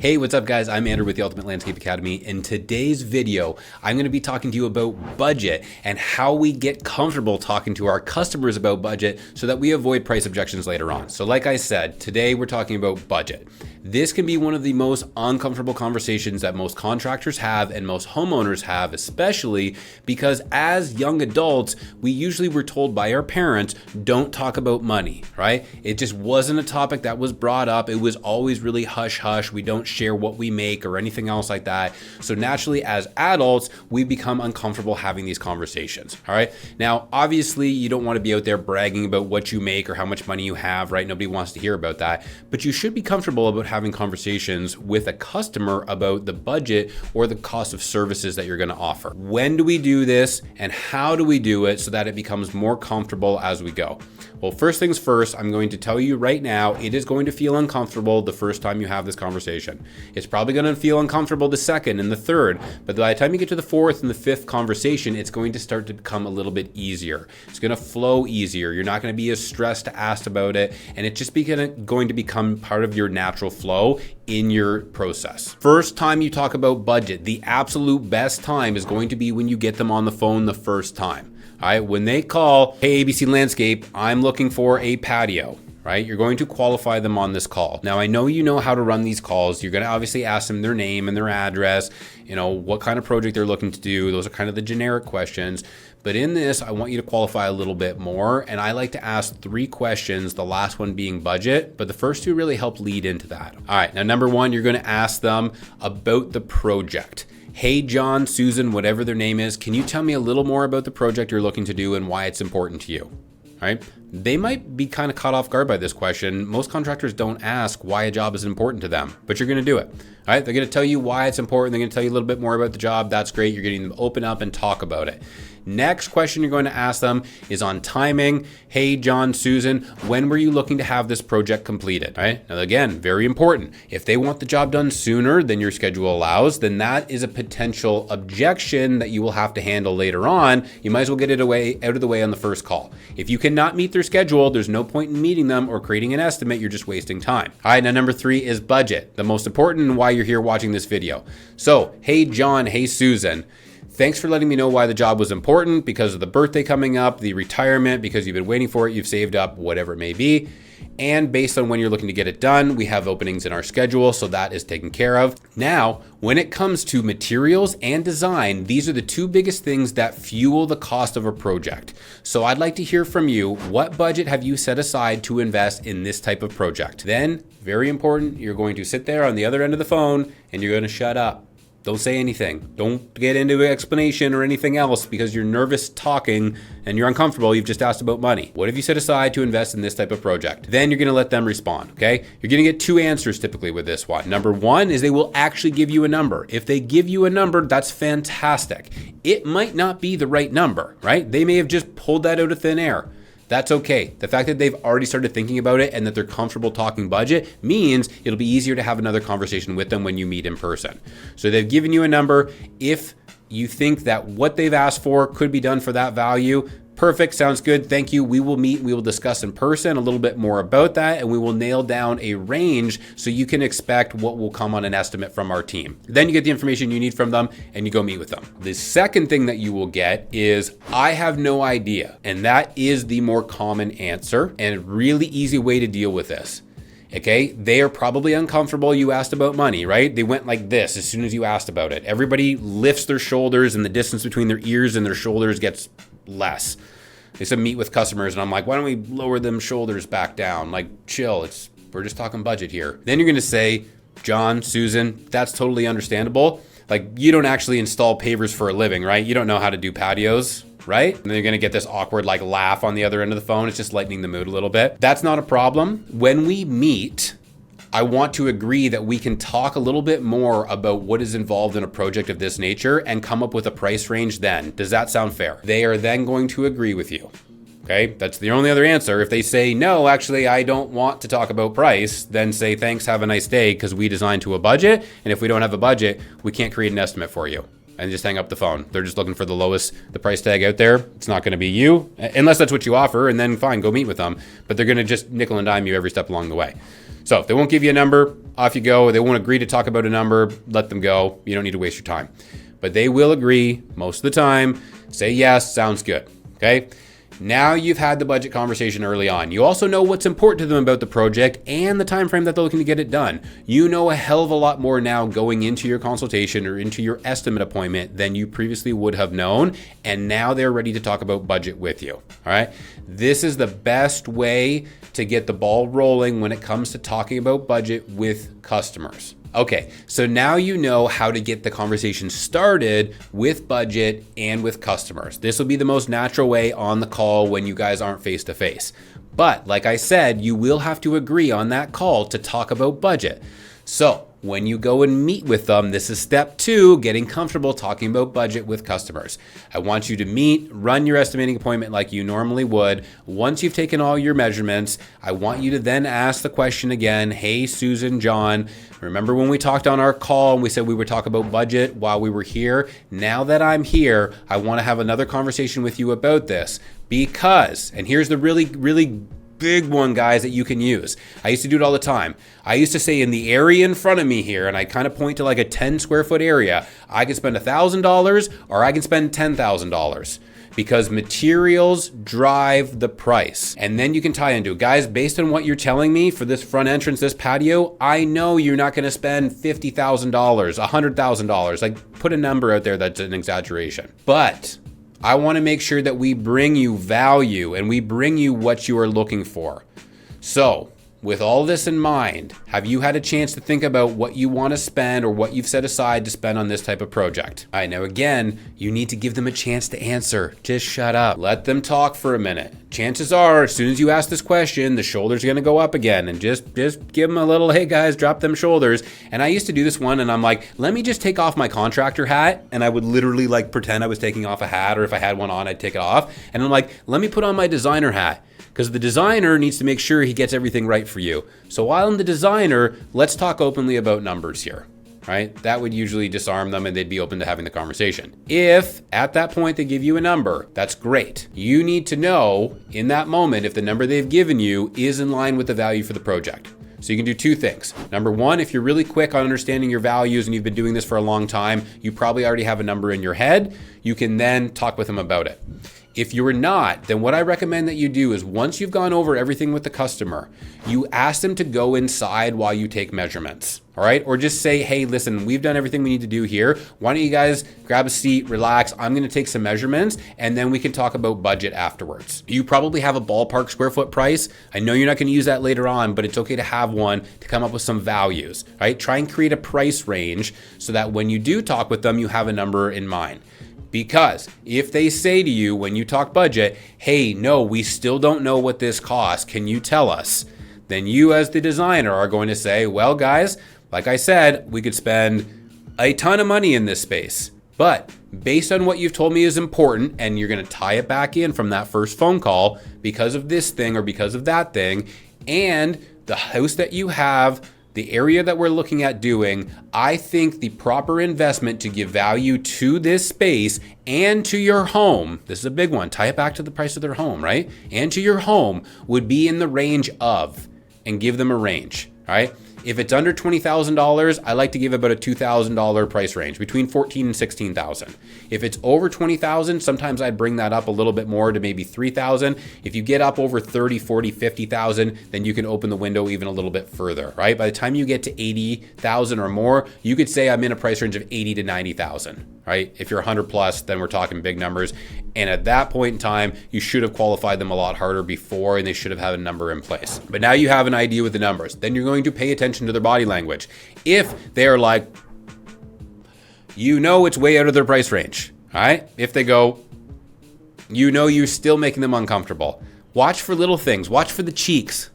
Hey, what's up guys? I'm Andrew with the Ultimate Landscape Academy. In today's video, I'm going to be talking to you about budget and how we get comfortable talking to our customers about budget so that we avoid price objections later on. So like I said, today we're talking about budget. This can be one of the most uncomfortable conversations that most contractors have and most homeowners have, especially because as young adults, we usually were told by our parents, don't talk about money, right? It just wasn't a topic that was brought up. It was always really hush hush. We don't share what we make or anything else like that. So naturally, as adults, we become uncomfortable having these conversations. All right. Now, obviously, you don't want to be out there bragging about what you make or how much money you have, right? Nobody wants to hear about that. But you should be comfortable about having conversations with a customer about the budget or the cost of services that you're going to offer. When do we do this and how do we do it so that it becomes more comfortable as we go? Well, first things first, I'm going to tell you right now, it is going to feel uncomfortable the first time you have this conversation. It's probably going to feel uncomfortable the second and the third, but by the time you get to the fourth and the fifth conversation, it's going to start to become a little bit easier. It's going to flow easier. You're not going to be as stressed asked about it, and it's just going to become part of your natural flow in your process. First time you talk about budget, the absolute best time is going to be when you get them on the phone the first time. All right, when they call, hey, ABC Landscape, I'm looking for a patio, right? You're going to qualify them on this call. Now, I know you know how to run these calls. You're going to obviously ask them their name and their address, you know, what kind of project they're looking to do. Those are kind of the generic questions. But in this, I want you to qualify a little bit more. And I like to ask 3 questions, the last one being budget, but the first 2 really help lead into that. All right, now number 1, you're going to ask them about the project. Hey, John, Susan, whatever their name is, can you tell me a little more about the project you're looking to do and why it's important to you? All right. They might be kind of caught off guard by this question. Most contractors don't ask why a job is important to them, but you're going to do it. All right. They're going to tell you why it's important. They're going to tell you a little bit more about the job. That's great. You're getting them to open up and talk about it. Next question you're going to ask them is on timing. Hey, John, Susan, when were you looking to have this project completed? All right. Now, again, very important. If they want the job done sooner than your schedule allows, then that is a potential objection that you will have to handle later on. You might as well get it out of the way on the first call. If you cannot meet their schedule, there's no point in meeting them or creating an estimate. You're just wasting time. All right. Now, number 3 is budget, the most important and why you're here watching this video. So, hey, John, hey, Susan. Thanks for letting me know why the job was important, because of the birthday coming up, the retirement, because you've been waiting for it, you've saved up, whatever it may be. And based on when you're looking to get it done, we have openings in our schedule, so that is taken care of. Now, when it comes to materials and design, these are the 2 biggest things that fuel the cost of a project. So I'd like to hear from you, what budget have you set aside to invest in this type of project? Then, very important, you're going to sit there on the other end of the phone and you're going to shut up. Don't say anything. Don't get into an explanation or anything else because you're nervous talking and you're uncomfortable. You've just asked about money. What have you set aside to invest in this type of project? Then you're going to let them respond, okay? You're going to get 2 answers typically with this one. Number 1 is they will actually give you a number. If they give you a number, that's fantastic. It might not be the right number, right? They may have just pulled that out of thin air. That's okay. The fact that they've already started thinking about it and that they're comfortable talking budget means it'll be easier to have another conversation with them when you meet in person. So they've given you a number. If you think that what they've asked for could be done for that value, perfect, sounds good, thank you. We will meet, we will discuss in person a little bit more about that, and we will nail down a range so you can expect what will come on an estimate from our team. Then you get the information you need from them and you go meet with them. The second thing that you will get is, I have no idea. And that is the more common answer and a really easy way to deal with this. Okay, they are probably uncomfortable. You asked about money, right? They went like this as soon as you asked about it. Everybody lifts their shoulders and the distance between their ears and their shoulders gets less. They said meet with customers and I'm like, why don't we lower them shoulders back down? Like, chill, we're just talking budget here. Then you're going to say, John, Susan, that's totally understandable. Like, you don't actually install pavers for a living, right? You don't know how to do patios, right? And then you're going to get this awkward like laugh on the other end of the phone. It's just lightening the mood a little bit. That's not a problem. When we meet, I want to agree that we can talk a little bit more about what is involved in a project of this nature and come up with a price range then. Does that sound fair? They are then going to agree with you. Okay, that's the only other answer. If they say, no, actually, I don't want to talk about price, then say, thanks, have a nice day, because we designed to a budget. And if we don't have a budget, we can't create an estimate for you. And just hang up the phone. They're just looking for the price tag out there. It's not going to be you, unless that's what you offer, and then fine, go meet with them. But they're going to just nickel and dime you every step along the way. So if they won't give you a number, off you go. They won't agree to talk about a number, let them go. You don't need to waste your time. But they will agree most of the time, say yes, sounds good, okay? Now you've had the budget conversation early on. You also know what's important to them about the project and the time frame that they're looking to get it done. You know a hell of a lot more now going into your consultation or into your estimate appointment than you previously would have known, and now they're ready to talk about budget with you, all right? This is the best way to get the ball rolling when it comes to talking about budget with customers. Okay, so now you know how to get the conversation started with budget and with customers. This will be the most natural way on the call when you guys aren't face to face. But like I said, you will have to agree on that call to talk about budget. So when you go and meet with them, this is step 2, getting comfortable talking about budget with customers. I want you to meet, run your estimating appointment like you normally would. Once you've taken all your measurements, I want you to then ask the question again, hey, Susan, John, remember when we talked on our call and we said we would talk about budget while we were here? Now that I'm here, I want to have another conversation with you about this because, and here's the really big one, guys, that you can use. I used to do it all the time. I used to say in the area in front of me here, and I kind of point to like a 10 square foot area, I can spend $1,000 or I can spend $10,000 because materials drive the price. And then you can tie into it. Guys, based on what you're telling me for this front entrance, this patio, I know you're not going to spend $50,000, $100,000. Like put a number out there that's an exaggeration. But I want to make sure that we bring you value and we bring you what you are looking for. So, with all this in mind, have you had a chance to think about what you want to spend or what you've set aside to spend on this type of project? All right, now again, you need to give them a chance to answer. Just shut up. Let them talk for a minute. Chances are, as soon as you ask this question, the shoulders are going to go up again, and just give them a little, hey guys, drop them shoulders. And I used to do this one, and I'm like, let me just take off my contractor hat, and I would literally like pretend I was taking off a hat, or if I had one on, I'd take it off. And I'm like, let me put on my designer hat. Because the designer needs to make sure he gets everything right for you. So while I'm the designer, let's talk openly about numbers here, right? That would usually disarm them and they'd be open to having the conversation. If at that point they give you a number, that's great. You need to know in that moment if the number they've given you is in line with the value for the project. So you can do 2 things. Number 1, if you're really quick on understanding your values and you've been doing this for a long time, you probably already have a number in your head. You can then talk with them about it. If you are not, then what I recommend that you do is once you've gone over everything with the customer, you ask them to go inside while you take measurements, all right? Or just say, hey, listen, we've done everything we need to do here. Why don't you guys grab a seat, relax. I'm gonna take some measurements and then we can talk about budget afterwards. You probably have a ballpark square foot price. I know you're not gonna use that later on, but it's okay to have one to come up with some values, right? Try and create a price range so that when you do talk with them, you have a number in mind. Because if they say to you when you talk budget, hey, no, we still don't know what this costs, can you tell us? Then you as the designer are going to say, well, guys, like I said, we could spend a ton of money in this space. But based on what you've told me is important, and you're going to tie it back in from that first phone call because of this thing or because of that thing, and the house that you have, the area that we're looking at doing, I think the proper investment to give value to this space and to your home, this is a big one, tie it back to the price of their home, right? And to your home would be in the range of, and give them a range, all right? If it's under $20,000, I like to give about a $2,000 price range, between $14,000 and $16,000. If it's over $20,000, sometimes I'd bring that up a little bit more to maybe $3,000. If you get up over $30,000, $40,000, $50,000, then you can open the window even a little bit further, right? By the time you get to $80,000 or more, you could say I'm in a price range of $80,000 to $90,000, right? If you're 100 plus, then we're talking big numbers. And at that point in time, you should have qualified them a lot harder before, and they should have had a number in place. But now you have an idea with the numbers. Then you're going to pay attention to their body language. If they're like, you know, it's way out of their price range, all right? If they go, you know, you're still making them uncomfortable. Watch for little things. Watch for the cheeks.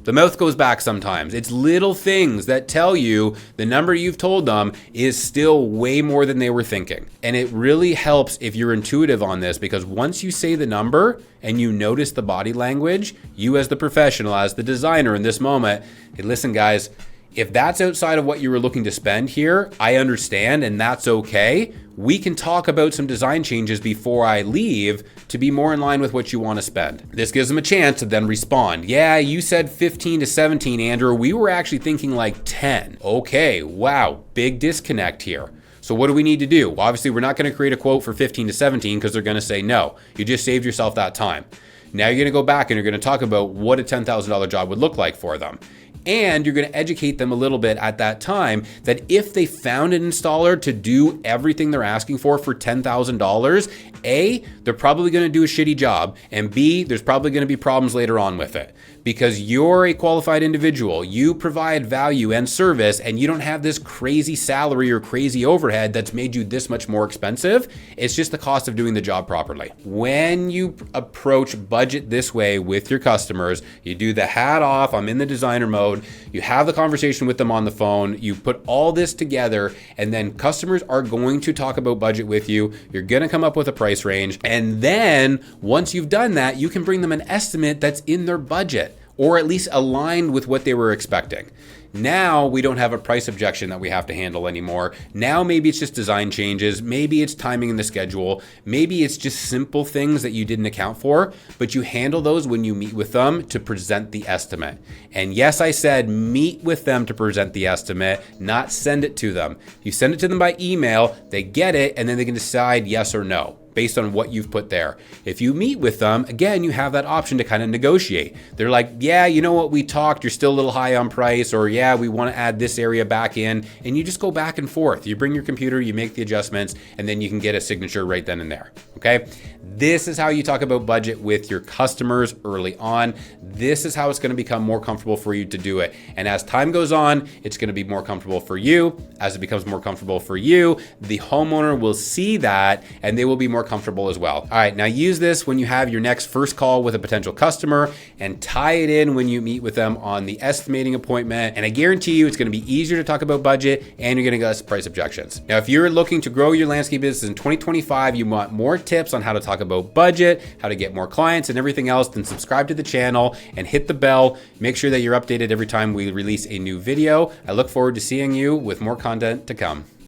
The mouth goes back sometimes. It's little things that tell you the number you've told them is still way more than they were thinking. And it really helps if you're intuitive on this, because once you say the number and you notice the body language, you as the professional, as the designer in this moment, hey, listen guys, if that's outside of what you were looking to spend here, I understand and that's okay. we can talk about some design changes before I leave to be more in line with what you want to spend. This gives them a chance to then respond. Yeah, you said 15 to 17, Andrew. We were actually thinking like 10. Okay, wow, big disconnect here. So what do we need to do? Well, obviously, we're not going to create a quote for 15 to 17 because they're going to say no. You just saved yourself that time. Now you're going to go back and you're going to talk about what a $10,000 job would look like for them. And you're going to educate them a little bit at that time that if they found an installer to do everything they're asking for $10,000, A, they're probably going to do a shitty job, and B, there's probably going to be problems later on with it. Because you're a qualified individual, you provide value and service, and you don't have this crazy salary or crazy overhead that's made you this much more expensive. It's just the cost of doing the job properly. When you approach budget this way with your customers, you do the hat off, I'm in the designer mode, you have the conversation with them on the phone, you put all this together, and then customers are going to talk about budget with you. You're gonna come up with a price range, and then once you've done that, you can bring them an estimate that's in their budget, or at least aligned with what they were expecting. Now we don't have a price objection that we have to handle anymore. Now maybe it's just design changes, maybe it's timing in the schedule, maybe it's just simple things that you didn't account for, but you handle those when you meet with them to present the estimate. And yes, I said meet with them to present the estimate, not send it to them. You send it to them by email, they get it, and then they can decide yes or no based on what you've put there. If you meet with them, again, you have that option to kind of negotiate. They're like, yeah, you know what, we talked, you're still a little high on price, or yeah, we want to add this area back in, and you just go back and forth. You bring your computer, you make the adjustments, and then you can get a signature right then and there, okay? This is how you talk about budget with your customers early on. This is how it's going to become more comfortable for you to do it. And as time goes on, it's going to be more comfortable for you. As it becomes more comfortable for you, the homeowner will see that and they will be more comfortable as well. All right, now use this when you have your next first call with a potential customer and tie it in when you meet with them on the estimating appointment. And I guarantee you it's going to be easier to talk about budget and you're going to get less price objections. Now, if you're looking to grow your landscape business in 2025, you want more tips on how to talk about budget, how to get more clients and everything else, then subscribe to the channel and hit the bell. Make sure that you're updated every time we release a new video. I look forward to seeing you with more content to come.